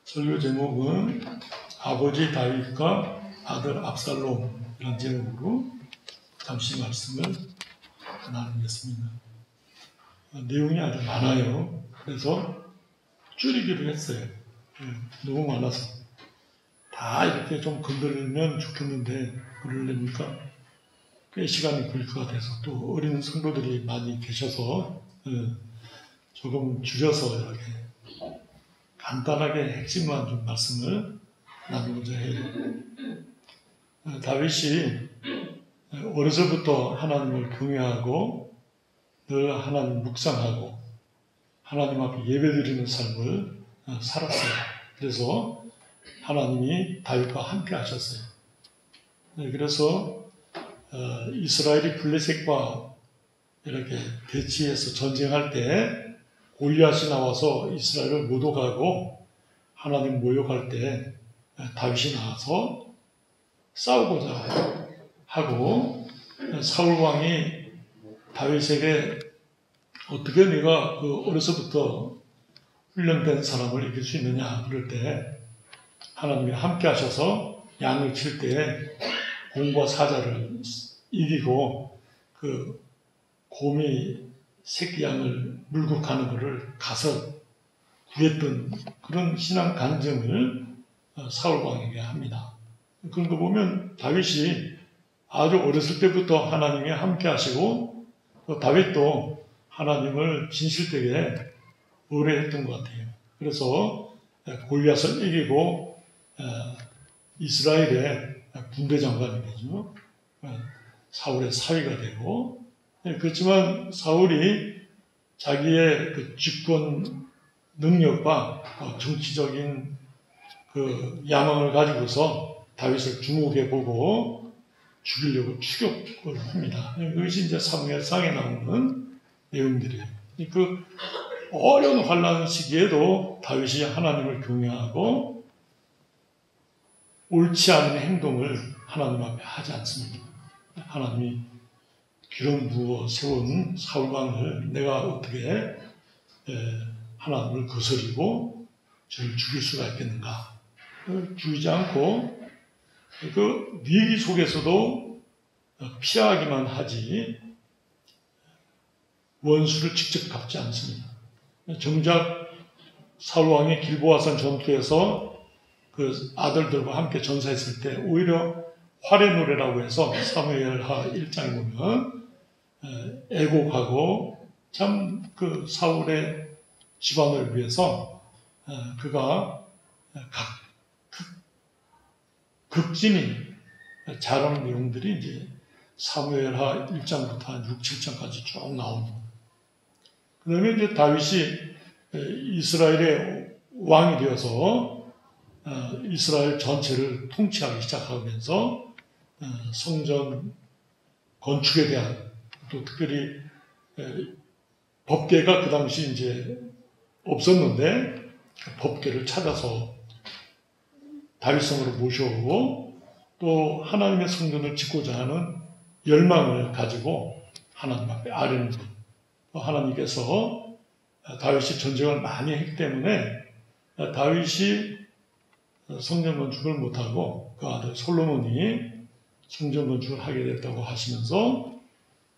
설교 제목은 아버지 다윗과 아들 압살롬이라는 제목으로 잠시 말씀을 나누겠습니다. 내용이 아주 많아요. 그래서 줄이기로 했어요. 너무 많아서 다 이렇게 좀 건드리면 좋겠는데 그러려니까 꽤 시간이 걸릴 것 같아서 또 어린 성도들이 많이 계셔서 조금 줄여서 이렇게 간단하게 핵심만 좀 말씀을 나누고자 해요. 다윗이 어려서부터 하나님을 경외하고 늘 하나님 묵상하고 하나님 앞에 예배드리는 삶을 살았어요. 그래서 하나님이 다윗과 함께 하셨어요. 그래서 이스라엘이 블레셋과 이렇게 대치해서 전쟁할 때 골리앗이 나와서 이스라엘을 모독하고 하나님 모욕할 때 다윗이 나와서 싸우고자 하고 사울 왕이 다윗에게 어떻게 네가 어려서부터 훈련된 사람을 이길 수 있느냐 그럴 때 하나님이 함께 하셔서 양을 칠 때 곰과 사자를 이기고 그 곰이 새끼 양을 물고 가는 것을 가서 구했던 그런 신앙 간증을 사울 왕에게 합니다. 그런 거 보면 다윗이 아주 어렸을 때부터 하나님이 함께 하시고 다윗도 하나님을 진실되게 의뢰했던 것 같아요. 그래서 골리앗을 이기고 이스라엘의 군대 장관이 되죠. 사울의 사위가 되고 그렇지만 사울이 자기의 그 집권 능력과 정치적인 그 야망을 가지고서 다윗을 주목해 보고 죽이려고 추격을 합니다. 이것이 이제 사무엘상에 나오는 내용들이에요. 그 어려운 환난 시기에도 다윗이 하나님을 경외하고 옳지 않은 행동을 하나님 앞에 하지 않습니다. 하나님이 기름 부어 세운 사울왕을 내가 어떻게 하나님을 거스리고 저를 죽일 수가 있겠는가? 죽이지 않고 그 위기 속에서도 피하기만 하지 원수를 직접 갚지 않습니다. 정작 사울왕이 길보아산 전투에서 그 아들들과 함께 전사했을 때 오히려 활의 노래라고 해서 사무엘하 1장에 보면 애곡하고 참 그 사울의 집안을 위해서 그가 극진히 잘하는 내용들이 이제 사무엘하 1장부터 한 6, 7장까지 쭉 나옵니다. 그 다음에 이제 다윗이 이스라엘의 왕이 되어서 이스라엘 전체를 통치하기 시작하면서 성전 건축에 대한 또 특별히 법궤가 그 당시 이제 없었는데 그 법궤를 찾아서 다윗성으로 모셔오고 또 하나님의 성전을 짓고자 하는 열망을 가지고 하나님 앞에 아뢰는 것. 또 하나님께서 다윗이 전쟁을 많이 했기 때문에 다윗이 성전 건축을 못하고 그 아들 솔로몬이 성전 건축을 하게 됐다고 하시면서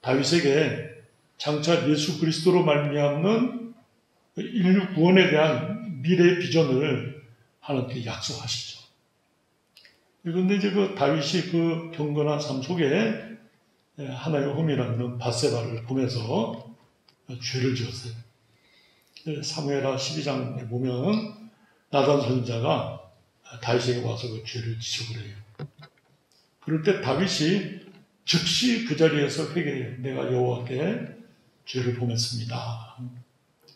다윗에게 장차 예수 그리스도로 말미암는 인류 구원에 대한 미래의 비전을 하나님께 약속하시죠. 그런데 이제 그 다윗이 그 경건한 삶 속에 하나의 흠이라는 밧세바를 보면서 죄를 지었어요. 사무엘하 12장에 보면 나단 선지자가 다윗에게 와서 그 죄를 지적을 해요. 그럴 때 다윗이 즉시 그 자리에서 회개해요. 내가 여호와께 죄를 범했습니다.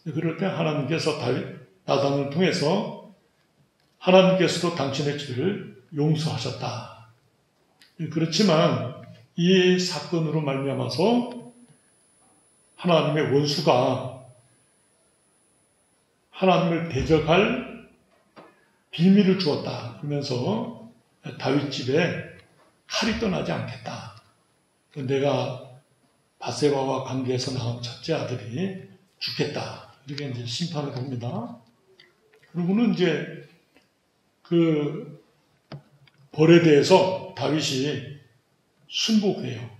그럴 때 하나님께서 나단을 통해서 하나님께서도 당신의 죄를 용서하셨다. 그렇지만 이 사건으로 말미암아서 하나님의 원수가 하나님을 대적할 비밀을 주었다. 그러면서 다윗 집에 칼이 떠나지 않겠다. 내가 밧세바와 관계에서 낳은 첫째 아들이 죽겠다. 이렇게 이제 심판을 봅니다. 그러고는 이제 그 벌에 대해서 다윗이 순복해요.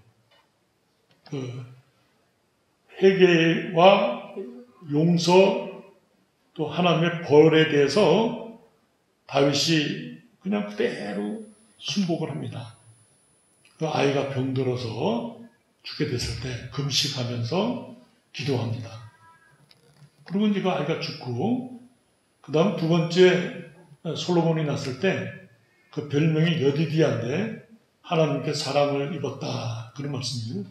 그 회개와 용서 또 하나님의 벌에 대해서 다윗이 그냥 그대로 순복을 합니다. 그 아이가 병들어서 죽게 됐을 때 금식하면서 기도합니다. 그리고 이제 그 아이가 죽고 그 다음 두 번째 솔로몬이 났을 때 그 별명이 여디디아인데 하나님께 사랑을 입었다 그런 말씀이에요.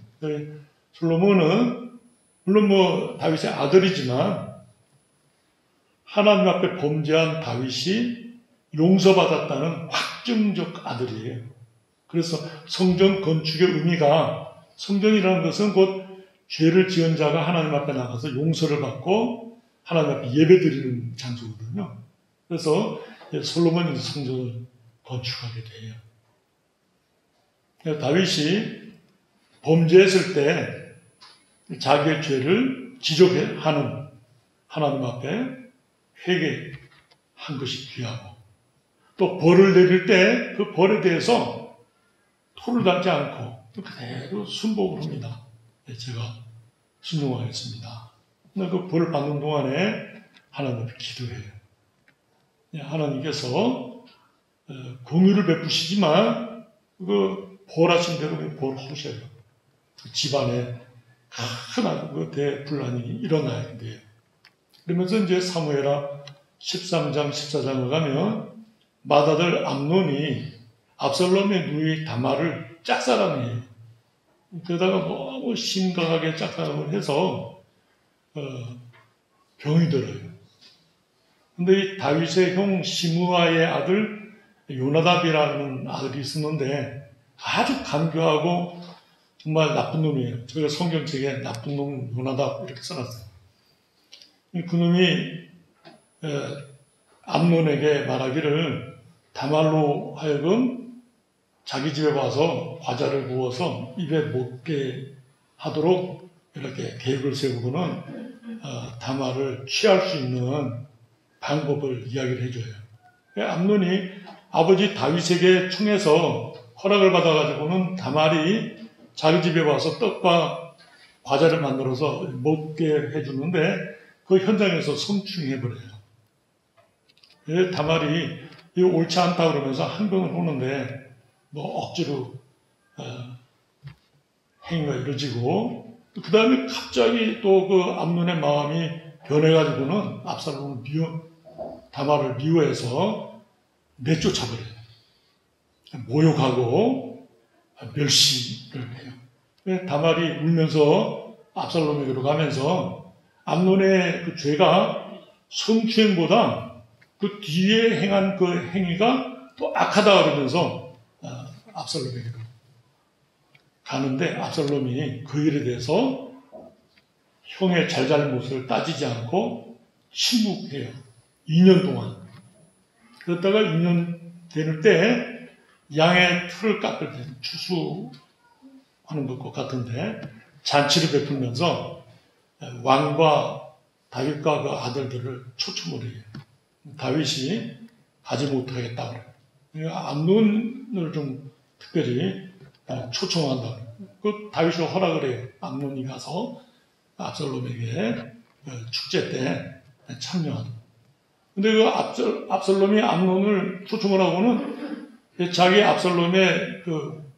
솔로몬은 물론 뭐 다윗의 아들이지만 하나님 앞에 범죄한 다윗이 용서받았다는 확증적 아들이에요. 그래서 성전 건축의 의미가, 성전이라는 것은 곧 죄를 지은 자가 하나님 앞에 나가서 용서를 받고 하나님 앞에 예배드리는 장소거든요. 그래서 솔로몬이 성전을 건축하게 돼요. 다윗이 범죄했을 때 자기의 죄를 지적하는 하나님 앞에 회개한 것이 귀하고, 또 벌을 내릴 때 그 벌에 대해서 토를 달지 않고 그대로 순복을 합니다. 제가 순종하겠습니다. 그 벌을 받는 동안에 하나님 앞에 기도해요. 하나님께서 공유를 베푸시지만 그 벌하신 대로 벌하셔요. 집안에 큰 대분란이 일어나야 돼요. 그러면서 이제 사무엘하 13장, 14장을 가면 맏아들 암논이 압살롬의 누이 다말을 짝사랑해요. 그러다가 너무 심각하게 짝사랑을 해서 병이 들어요. 근데 이 다윗의 형 시므아의 아들 요나답이라는 아들이 있었는데 아주 간교하고 정말 나쁜 놈이에요. 저희가 성경책에 나쁜 놈 요나답 이렇게 써놨어요. 그놈이 암논에게 말하기를 다말로 하여금 자기 집에 와서 과자를 구워서 입에 먹게 하도록 이렇게 계획을 세우고는 다말을 취할 수 있는 방법을 이야기를 해줘요. 암논이 아버지 다윗에게 청해서 허락을 받아가지고는 다말이 자기 집에 와서 떡과 과자를 만들어서 먹게 해주는데 그 현장에서 성추행해버려요. 다말이 이거 옳지 않다 그러면서 한병을 오는데 뭐 억지로 행위가 이루어지고, 그 다음에 갑자기 또 그 암논의 마음이 변해가지고는 압살롬을 다말을 미워해서 내쫓아버려요. 모욕하고 멸시를 해요. 다말이 울면서 압살롬에게로 가면서 암논의 그 죄가 성추행보다 그 뒤에 행한 그 행위가 또 악하다 그러면서 압살롬에게로 가는데, 압살롬이 그 일에 대해서 형의 잘잘못을 따지지 않고 침묵해요. 2년 동안. 그러다가 2년 되는 때 양의 틀을 깎을 때 추수하는 것과 같은데 잔치를 베풀면서 왕과 다윗과 그 아들들을 초청을 해요. 다윗이 가지 못하겠다 그래요. 암논을 좀 특별히 초청한다. 그 다윗이 허락을 해요. 암논이 가서 압살롬에게 축제 때 참여하는. 근데 그 압살롬이 암논을 초청을 하고는 자기 압살롬의 그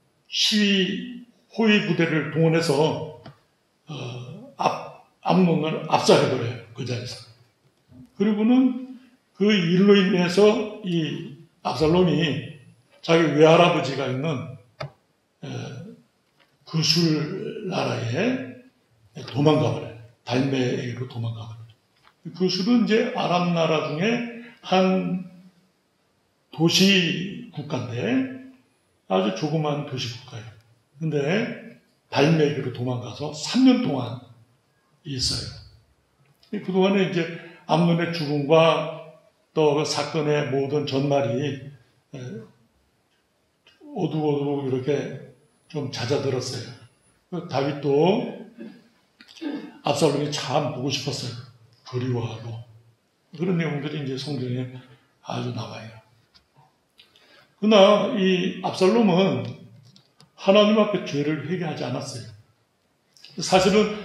호위 부대를 동원해서 암논을 압살해버려요. 그 자리에서. 그리고는 그 일로 인해서 이 압살롬이 자기 외할아버지가 있는 그술 나라에 도망가버려요. 달메에게로 도망가버려요. 그술은 이제 아람 나라 중에 한 도시 국가인데 아주 조그만 도시 국가예요. 근데 달메에게로 도망가서 3년 동안 있어요. 그동안에 이제 암논의 죽음과 또 그 사건의 모든 전말이 어두워두고 이렇게 좀 잦아들었어요. 다윗도 압살롬이 참 보고 싶었어요. 그리워하고. 그런 내용들이 이제 성경에 아주 나와요. 그러나 이 압살롬은 하나님 앞에 죄를 회개하지 않았어요. 사실은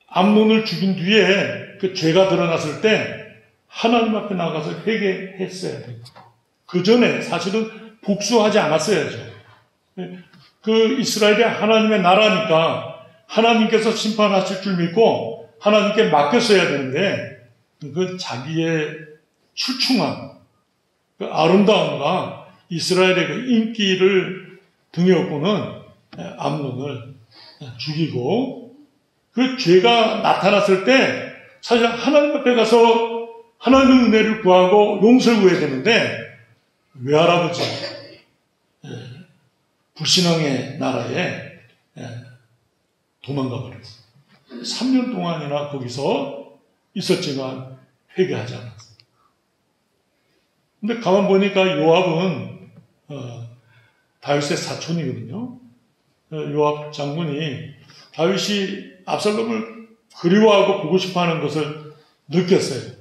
암논을 죽인 뒤에 그 죄가 드러났을 때 하나님 앞에 나가서 회개했어야 돼요. 그 전에 사실은 복수하지 않았어야죠. 그 이스라엘이 하나님의 나라니까 하나님께서 심판하실 줄 믿고 하나님께 맡겼어야 되는데 그 자기의 출중함, 그 아름다움과 이스라엘의 그 인기를 등에 업고는 암논을 죽이고 그 죄가 나타났을 때 사실 하나님 앞에 가서 하나님의 은혜를 구하고 용서를 구해야 되는데 외할아버지 불신앙의 나라에 도망가 버렸어요. 3년 동안이나 거기서 있었지만 회개하지 않았어요. 근데 가만 보니까 요압은 다윗의 사촌이거든요. 요압 장군이 다윗이 압살롬을 그리워하고 보고 싶어하는 것을 느꼈어요.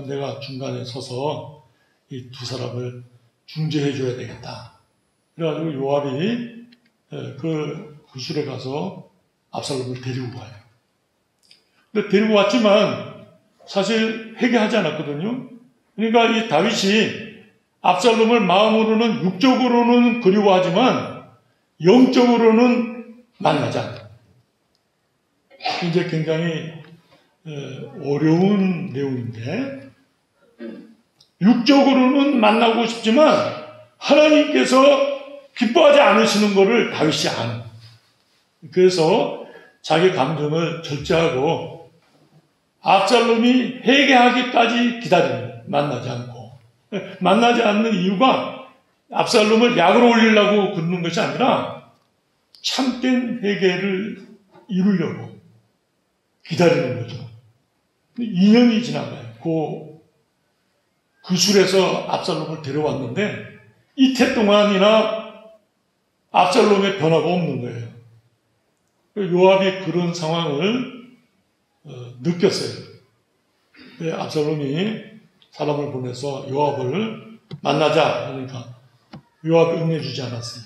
내가 중간에 서서 이 두 사람을 중재해 줘야 되겠다. 그래가지고 요압이 그 구술에 가서 압살롬을 데리고 가요. 근데 데리고 왔지만 사실 회개하지 않았거든요. 그러니까 이 다윗이 압살롬을 마음으로는 육적으로는 그리워하지만 영적으로는 만나지 않아요. 이제 굉장히 어려운 내용인데 육적으로는 만나고 싶지만 하나님께서 기뻐하지 않으시는 것을 다윗이 아는. 그래서 자기 감정을 절제하고 압살롬이 회개하기까지 기다립니다. 만나지 않고. 만나지 않는 이유가 압살롬을 약으로 올리려고 긋는 것이 아니라 참된 회개를 이루려고 기다리는 거죠. 2년이 지나가요. 그 술에서 압살롬을 데려왔는데 이태 동안이나 압살롬의 변화가 없는 거예요. 요압이 그런 상황을 느꼈어요. 압살롬이 사람을 보내서 요압을 만나자 그러니까 요압이 응해주지 않았어요.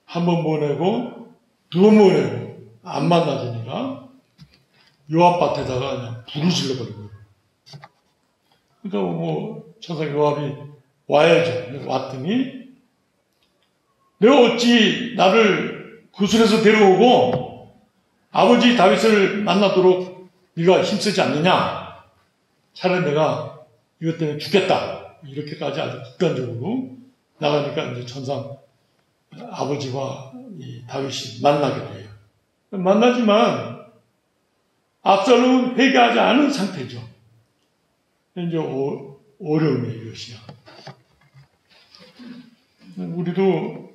한 번 보내고 두 번 보내고 안 만나주니까 요압 밭에다가 그냥 불을 질러버린 거예요. 그러니까 뭐 천사 요압이 와야죠. 왔더니 내가 어찌 나를 구술에서 데려오고 아버지 다윗을 만나도록 네가 힘쓰지 않느냐. 차라리 내가 이것 때문에 죽겠다. 이렇게까지 아주 극단적으로 나가니까 이제 천상 아버지와 이 다윗이 만나게 돼요. 만나지만 압살롬은 회개하지 않은 상태죠. 이제 어려움이 이것이야. 우리도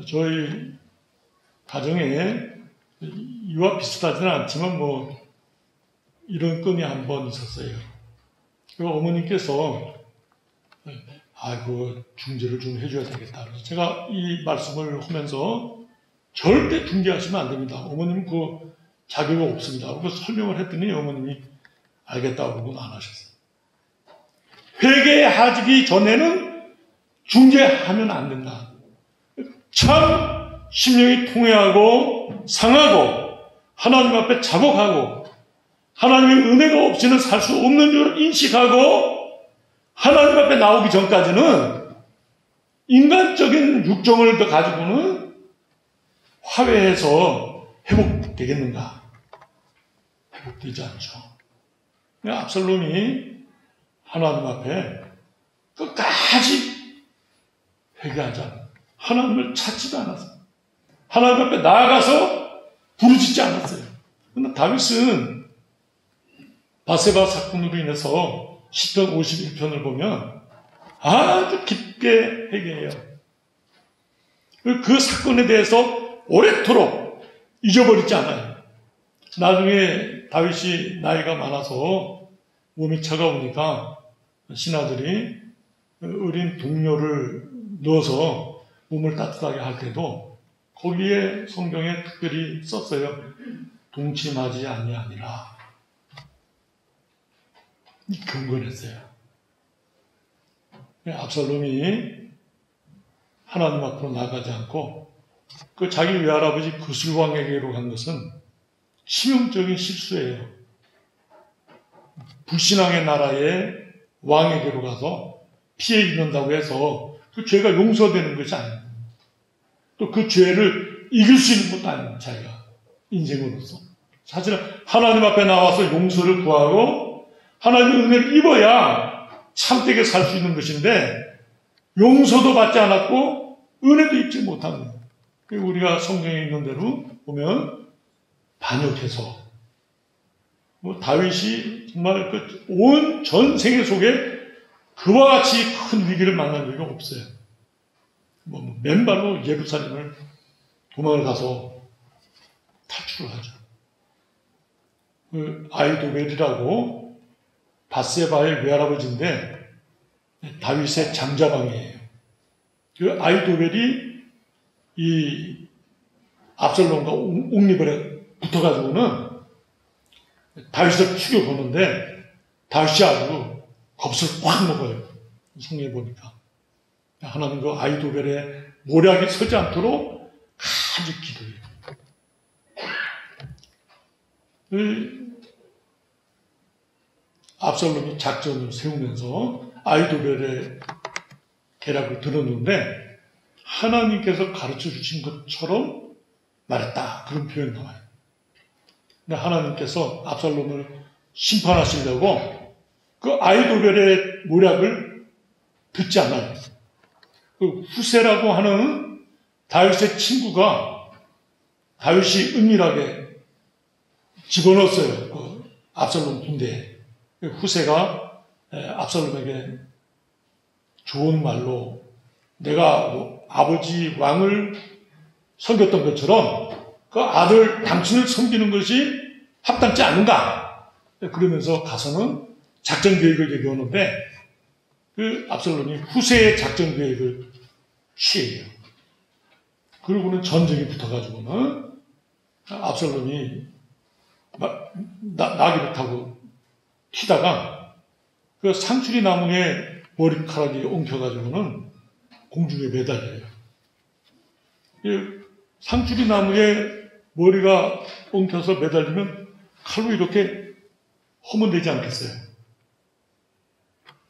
저희 가정에 이와 비슷하지는 않지만 뭐 이런 건이 한 번 있었어요. 그 어머님께서 그 중재를 좀 해줘야 되겠다. 그래서 제가 이 말씀을 하면서 절대 중재하시면 안 됩니다. 어머님 그 자격이 없습니다. 그래서 설명을 했더니 어머님이 알겠다고 그러고는 안 하셨어요. 회개하기 전에는 중재하면 안 된다. 참 심령이 통회하고 상하고 하나님 앞에 자복하고 하나님의 은혜가 없이는 살 수 없는 줄 인식하고 하나님 앞에 나오기 전까지는 인간적인 육정을 더 가지고는 화해해서 회복되겠는가? 회복되지 않죠. 압살롬이 하나님 앞에 끝까지 회개하지 않았어요. 하나님을 찾지도 않았어요. 하나님 앞에 나아가서 부르짖지 않았어요. 그러나 다윗은 바세바 사건으로 인해서 시편 51편을 보면 아주 깊게 회개해요. 그 사건에 대해서 오래도록 잊어버리지 않아요. 나중에 다윗이 나이가 많아서 몸이 차가우니까 신하들이 어린 동료를 넣어서 몸을 따뜻하게 할 때도 거기에 성경에 특별히 썼어요. 동침하지 아니하니라. 경건했어요. 압살롬이 하나님 앞으로 나가지 않고 그 자기 외할아버지 그술왕에게로 간 것은 치명적인 실수예요. 불신앙의 나라의 왕에게로 가서 피해 입는다고 해서 그 죄가 용서되는 것이 아니에요. 또 그 죄를 이길 수 있는 것도 아니에요. 자기가 인생으로서. 사실은 하나님 앞에 나와서 용서를 구하고 하나님의 은혜를 입어야 참되게 살 수 있는 것인데 용서도 받지 않았고 은혜도 입지 못한 거예요. 우리가 성경에 있는 대로 보면 반역해서 다윗이 정말 그 온 전 생애 속에 그와 같이 큰 위기를 만난 적이 없어요. 맨발로 예루살렘을 도망을 가서 탈출을 하죠. 그 아이도벨이라고 밧세바의 외할아버지인데 다윗의 장자방이에요. 그 아이도벨이 이 압살롬과 옹립을 붙어가지고는 다윗을 죽여보는데 다윗이 아주 겁을 확 먹어요. 성경에 보니까. 하나님 그 아이도벨의 모략이 서지 않도록 아주 기도해요. 압살롬이 작전을 세우면서 아이도벨의 계략을 들었는데 하나님께서 가르쳐 주신 것처럼 말했다. 그런 표현이 나와요. 근데 하나님께서 압살롬을 심판하시려고 그 아이도벨의 모략을 듣지 않아요. 그 후세라고 하는 다윗의 친구가 다윗이 은밀하게 집어넣었어요. 그 압살롬 군대에. 후세가 압살롬에게 좋은 말로 내가 아버지 왕을 섬겼던 것처럼 그 아들 당신을 섬기는 것이 합당치 않은가? 그러면서 가서는 작전 계획을 얘기하는데 그 압살롬이 후세의 작전 계획을 취해요. 그러고는 전쟁이 붙어가지고는 압살롬이 나귀를 타고 튀다가 그 상추리 나무에 머리카락이 엉켜가지고는 공중에 매달려요. 상추리 나무에 머리가 엉켜서 매달리면 칼로 이렇게 하면 되지 않겠어요?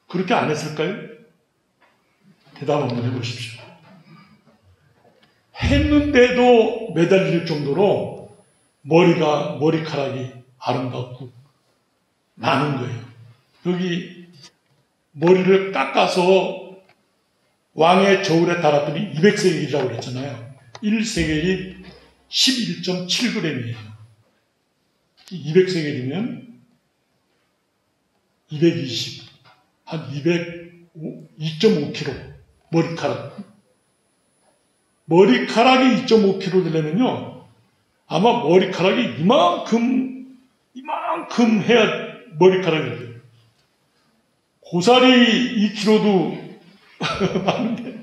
그렇게 안 했을까요? 대답 한번 해보십시오. 했는데도 매달릴 정도로 머리카락이 아름답고 많은 거예요. 여기 머리를 깎아서 왕의 저울에 달았더니 200세겔이라고 그랬잖아요. 1세겔이 11.7g이에요. 200세겔이면 220, 한 2.5kg 머리카락이 2.5kg 되려면요 아마 머리카락이 이만큼 해야 머리카락이 돼요. 고사리 2kg도 많은데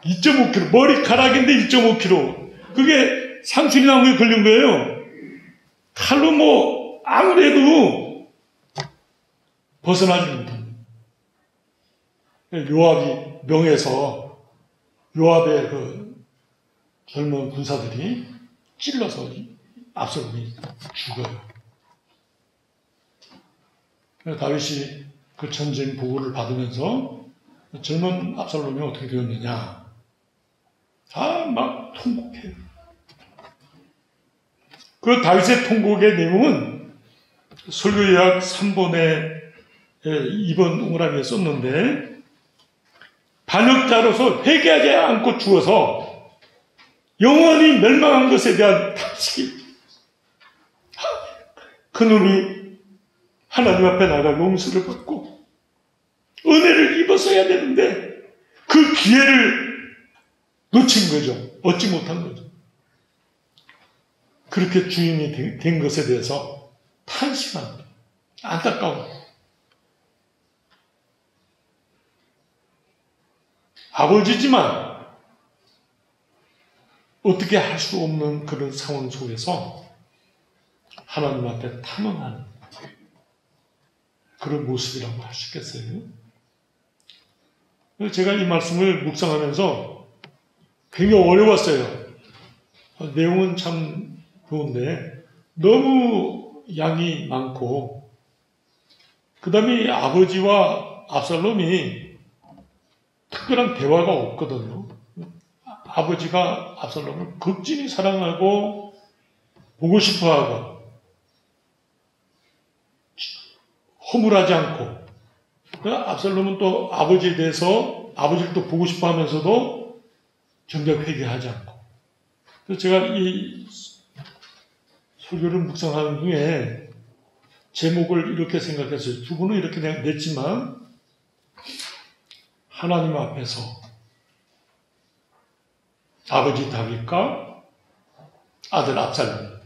2.5kg 머리카락인데 2.5kg 그게 상추리 나무에 걸린 거예요. 칼로 아무래도 벗어나지 못합니다. 요압이 명해서 요압의 그 젊은 군사들이 찔러서 압살롬이 죽어요. 다윗이 그 전쟁 보고를 받으면서 젊은 압살롬이 어떻게 되었느냐. 막 통곡해요. 그 다윗의 통곡의 내용은 설교요약 3번에 2번 동그라미에 썼는데 반역자로서 회개하지 않고 죽어서 영원히 멸망한 것에 대한 탄식이 그놈이 하나님 앞에 나가 용서를 받고 은혜를 입었어야 되는데 그 기회를 놓친 거죠. 얻지 못한 거죠. 그렇게 주인이 된 것에 대해서 탄식합니다. 안타까워. 아버지지만 어떻게 할 수 없는 그런 상황 속에서 하나님 앞에 탄원하는 그런 모습이라고 할 수 있겠어요? 제가 이 말씀을 묵상하면서 굉장히 어려웠어요. 내용은 참 좋은데 너무 양이 많고, 그 다음에 아버지와 압살롬이 특별한 대화가 없거든요. 아버지가 압살롬을 극진히 사랑하고 보고 싶어하고 허물하지 않고, 압살롬은 또 아버지에 대해서 아버지를 또 보고 싶어하면서도 정작 회개하지 않고. 그래서 제가 이 설교를 묵상하는 중에 제목을 이렇게 생각했어요. 두 분은 이렇게 냈지만, 하나님 앞에서 아버지 다윗과 아들 압살롬,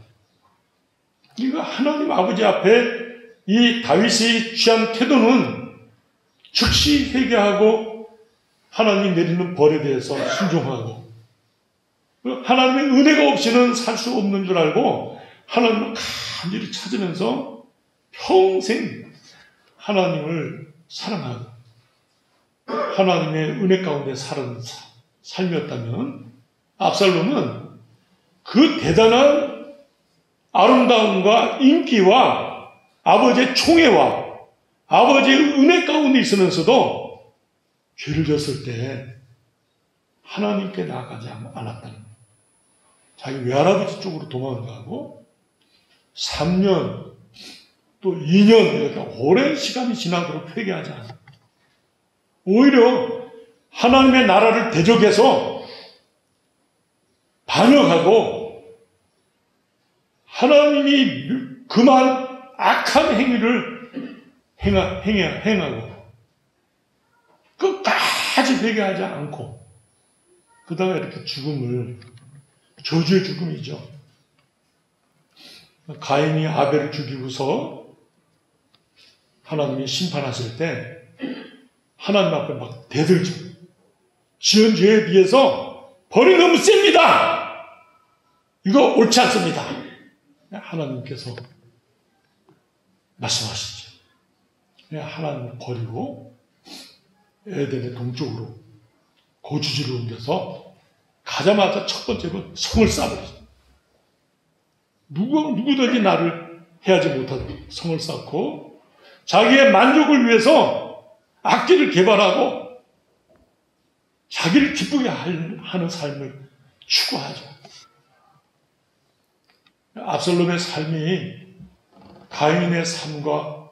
이거 하나님 아버지 앞에 이 다윗이 취한 태도는 즉시 회개하고 하나님 내리는 벌에 대해서 순종하고, 하나님의 은혜가 없이는 살 수 없는 줄 알고 하나님을 간절히 찾으면서 평생 하나님을 사랑하고 하나님의 은혜 가운데 사는 삶이었다면, 압살롬은 그 대단한 아름다움과 인기와 아버지의 총애와 아버지의 은혜 가운데 있으면서도 죄를 졌을 때 하나님께 나아가지 않았다는 거예요. 자기 외할아버지 쪽으로 도망가고 3년 또 2년 이렇게 오랜 시간이 지나도록 회개하지 않아요. 오히려 하나님의 나라를 대적해서 반역하고 하나님이 그만 악한 행위를 행하고 끝까지 회개하지 않고, 그 다음에 이렇게 죽음을, 저주의 죽음이죠. 가인이 아벨을 죽이고서 하나님이 심판하실 때 하나님 앞에 막 대들죠. 지은 죄에 비해서 벌이 너무 셉니다. 이거 옳지 않습니다. 하나님께서 말씀하시죠. 하나님을 버리고 에덴의 동쪽으로 거주지를 옮겨서 가자마자 첫 번째로 성을 쌓아버리죠. 누구든지 나를 해하지 못하도록 성을 쌓고 자기의 만족을 위해서 악기를 개발하고 자기를 기쁘게 하는 삶을 추구하죠. 압살롬의 삶이 가인의 삶과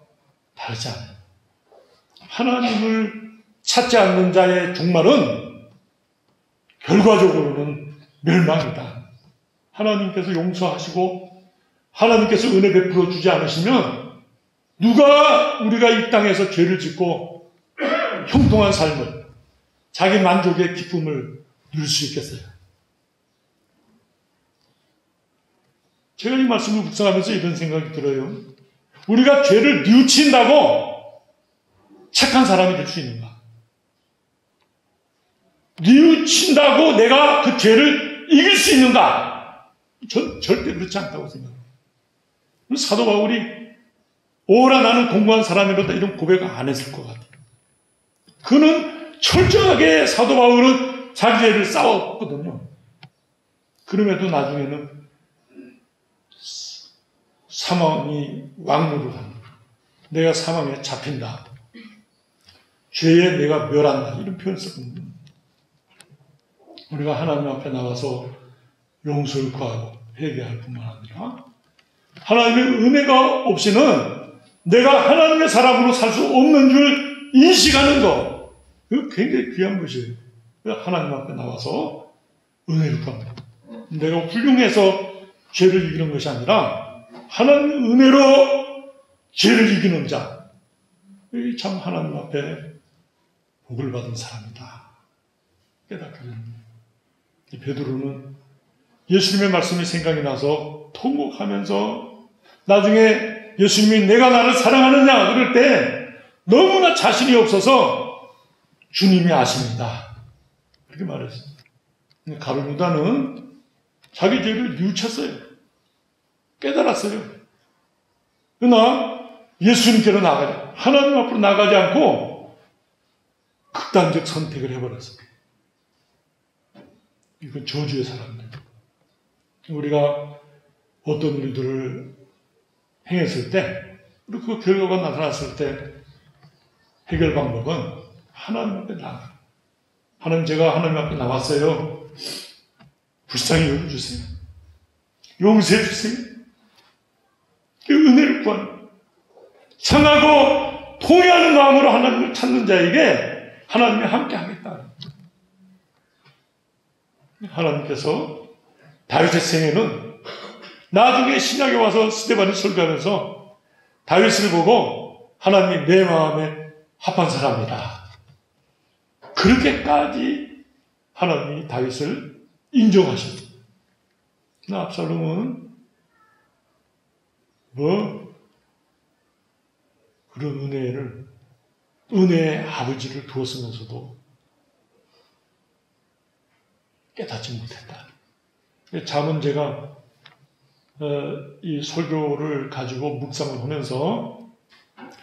다르지 않아요. 하나님을 찾지 않는 자의 종말은 결과적으로는 멸망이다. 하나님께서 용서하시고 하나님께서 은혜 베풀어 주지 않으시면 누가 우리가 이 땅에서 죄를 짓고 형통한 삶을, 자기 만족의 기쁨을 누릴 수 있겠어요? 제가 이 말씀을 묵상하면서 이런 생각이 들어요. 우리가 죄를 뉘우친다고 착한 사람이 될 수 있는가? 뉘우친다고 내가 그 죄를 이길 수 있는가? 절대 그렇지 않다고 생각합니다. 사도 바울이 오라 나는 공부한 사람이로다 이런 고백을 안 했을 것 같아요. 그는 철저하게 사도 바울은 자기 죄를 싸웠거든요. 그럼에도 나중에는 사망이 왕노를 합니다. 내가 사망에 잡힌다. 죄에 내가 멸한다. 이런 표현을 썼거든요. 우리가 하나님 앞에 나와서 용서를 구하고 회개할 뿐만 아니라 하나님의 은혜가 없이는 내가 하나님의 사람으로 살 수 없는 줄 인식하는 것, 그거 굉장히 귀한 것이에요. 하나님 앞에 나와서 은혜를 구합니다. 내가 훌륭해서 죄를 이기는 것이 아니라 하나님의 은혜로 죄를 이기는 자, 참 하나님 앞에 복을 받은 사람이다 깨닫게 됩니다. 베드로는 예수님의 말씀이 생각이 나서 통곡하면서 나중에 예수님이 내가 나를 사랑하느냐 그럴 때 너무나 자신이 없어서 주님이 아십니다. 그렇게 말했어요. 가룟 유다는 자기 죄를 뉘우쳤어요. 깨달았어요. 그러나 예수님께로 나가자. 하나님 앞으로 나가지 않고 극단적 선택을 해버렸습니다. 이건 저주의 사람들. 우리가 어떤 일들을 행했을 때, 그리고 그 결과가 나타났을 때 해결 방법은 하나님 앞에 나가. 하나님, 제가 하나님 앞에 나왔어요. 불쌍히 여겨주세요. 용서해 주세요. 그 은혜를 구하는, 상하고 통회하는 마음으로 하나님을 찾는 자에게 하나님이 함께 하겠다. 하나님께서 다윗의 생애는 나중에 신약에 와서 스데반이 설교하면서 다윗을 보고 하나님이 내 마음에 합한 사람이다. 그렇게까지 하나님이 다윗을 인정하셨습니다. 압살롬은 그런 은혜의 아버지를 두었으면서도 깨닫지 못했다. 잠언 제가 이 설교를 가지고 묵상을 하면서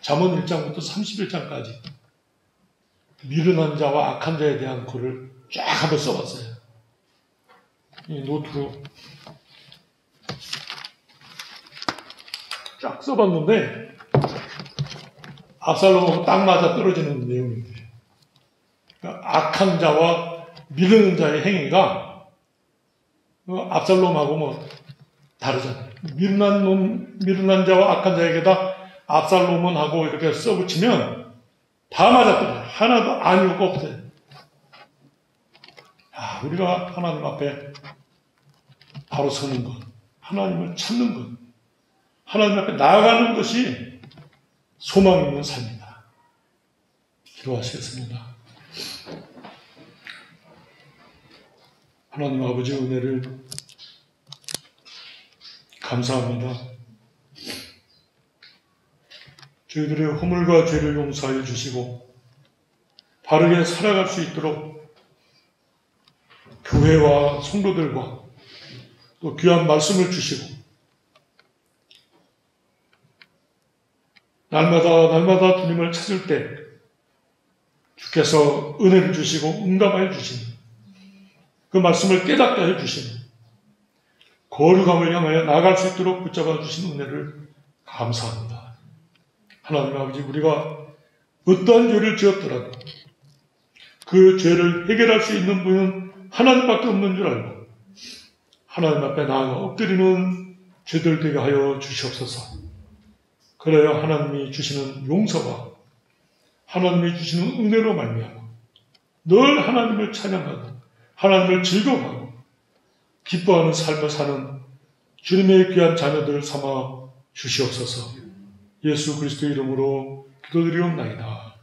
잠언 1장부터 31장까지 미련한 자와 악한 자에 대한 글을 쫙 한번 써봤어요. 이 노트로 쫙 써봤는데 압살롬하고 딱 맞아 떨어지는 내용인데, 그러니까 악한 자와 미련한 자의 행위가 압살롬하고 다르잖아요. 미련한 자와 악한 자에게다 압살롬은 하고 이렇게 써붙이면 다 맞아떨어져요. 하나도 아니오가 없어요. 우리가 하나님 앞에 바로 서는 것, 하나님을 찾는 것, 하나님 앞에 나아가는 것이 소망 있는 삶이다. 기도하시겠습니다. 하나님 아버지의 은혜를 감사합니다. 저희들의 허물과 죄를 용서하여 주시고 바르게 살아갈 수 있도록 교회와 성도들과 또 귀한 말씀을 주시고 날마다 주님을 찾을 때 주께서 은혜를 주시고 응답하여 주시니 그 말씀을 깨닫게 해 주시니 거룩함을 향하여 나아갈 수 있도록 붙잡아 주신 은혜를 감사합니다. 하나님 아버지, 우리가 어떠한 죄를 지었더라도 그 죄를 해결할 수 있는 분은 하나님밖에 없는 줄 알고 하나님 앞에 나아가 엎드리는 죄들 되게 하여 주시옵소서. 그래야 하나님이 주시는 용서와 하나님이 주시는 은혜로 말미암아 늘 하나님을 찬양하고 하나님을 즐거워하고 기뻐하는 삶을 사는 주님의 귀한 자녀들 삼아 주시옵소서. 예수 그리스도의 이름으로 기도드리옵나이다.